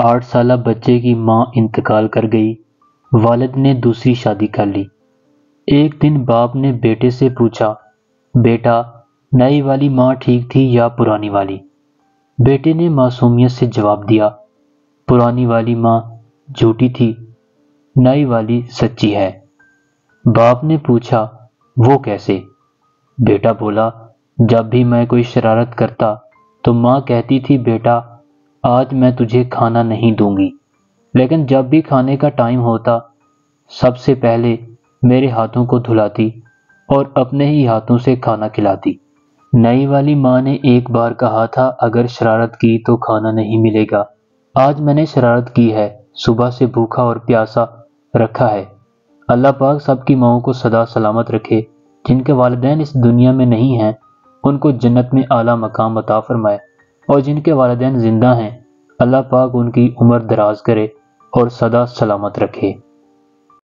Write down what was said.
8 سالہ بچے کی ماں انتقال کر گئی، والد نے دوسری شادی کر لی۔ ایک دن باپ نے بیٹے سے پوچھا، بیٹا نئی والی ماں ٹھیک تھی یا پرانی والی؟ بیٹے نے معصومیت سے جواب دیا، پرانی والی ماں جھوٹی تھی، نئی والی سچی ہے۔ باپ نے پوچھا، وہ کیسے؟ بیٹا بولا، جب بھی میں کوئی شرارت کرتا تو ماں کہتی تھی، بیٹا آج میں تجھے کھانا نہیں دوں گی، لیکن جب بھی کھانے کا ٹائم ہوتا سب سے پہلے میرے ہاتھوں کو دھلاتی اور اپنے ہی ہاتھوں سے کھانا کھلاتی۔ نئی والی ماں نے ایک بار کہا تھا، اگر شرارت کی تو کھانا نہیں ملے گا۔ آج میں نے شرارت کی ہے، صبح سے بھوکا اور پیاسا رکھا ہے۔ اللہ پاک سب کی ماؤں کو سدا سلامت رکھے، جن کے والدین اس دنیا میں نہیں ہیں ان کو جنت میں اعلیٰ مقام عطا فرمائے، اور جن کے والدین زندہ ہیں اللہ پاک ان کی عمر دراز کرے اور سدا سلامت رکھے۔